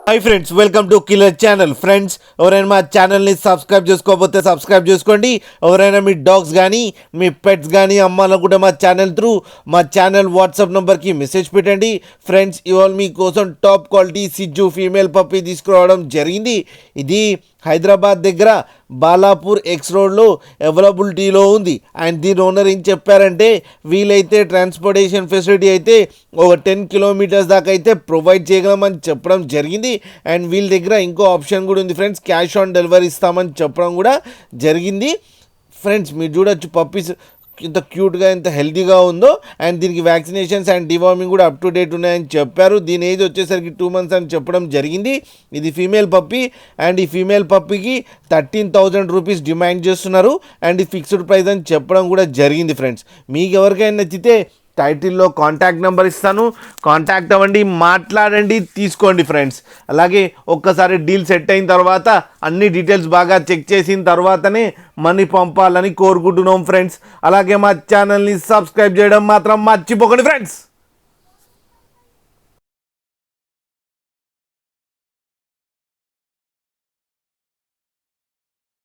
Hi friends, welcome to killer channel. Friends, ఎవరైనా మా ఛానల్ని సబ్స్క్రైబ్ చేసుకోకపోతే సబ్స్క్రైబ్ చేసుకోండి. ఎవరైనా మీ డాగ్స్ కానీ మీ పెట్స్ కానీ అమ్మాలనుకుంటే మా ఛానల్ త్రూ మా ఛానల్ వాట్సాప్ నెంబర్కి మెసేజ్ పెట్టండి. ఫ్రెండ్స్, ఇవాళ మీకోసం టాప్ క్వాలిటీ సిజ్జు ఫీమేల్ పప్పీ తీసుకురావడం జరిగింది. ఇది హైదరాబాద్ దగ్గర బాలాపూర్ ఎక్స్ రోడ్లో అవైలబిలిటీలో ఉంది. అండ్ దీని ఓనర్ ఏం చెప్పారంటే, వీలైతే ట్రాన్స్పోర్టేషన్ ఫెసిలిటీ అయితే ఒక 10 కిలోమీటర్స్ దాకా అయితే ప్రొవైడ్ చేయగలమని చెప్పడం జరిగింది. అండ్ వీళ్ళ దగ్గర ఇంకో ఆప్షన్ కూడా ఉంది ఫ్రెండ్స్, క్యాష్ ఆన్ డెలివరీ ఇస్తామని చెప్పడం కూడా జరిగింది. ఫ్రెండ్స్, మీరు చూడొచ్చు పప్పీస్ ఇంత క్యూట్గా ఎంత హెల్తీగా ఉందో. అండ్ దీనికి వ్యాక్సినేషన్స్ అండ్ డివార్మింగ్ కూడా అప్ టు డేట్ ఉన్నాయని చెప్పారు. దీని ఏజ్ వచ్చేసరికి 2 months అని చెప్పడం జరిగింది. ఇది ఫీమేల్ పప్పీ. అండ్ ఈ ఫీమేల్ పప్పీకి 13,000 రూపీస్ డిమాండ్ చేస్తున్నారు. అండ్ ఈ ఫిక్స్డ్ ప్రైస్ అని చెప్పడం కూడా జరిగింది. ఫ్రెండ్స్, మీకు ఎవరికైనా నచ్చితే టైటిల్లో కాంటాక్ట్ నెంబర్ ఇస్తాను, కాంటాక్ట్ అవ్వండి, మాట్లాడండి, తీసుకోండి ఫ్రెండ్స్. అలాగే ఒక్కసారి డీల్ సెట్ అయిన తర్వాత అన్ని డీటెయిల్స్ బాగా చెక్ చేసిన తర్వాతనే మనీ పంపాలని కోరుకుంటున్నాం ఫ్రెండ్స్. అలాగే మా ఛానల్ని సబ్స్క్రైబ్ చేయడం మాత్రం మర్చిపోకండి ఫ్రెండ్స్.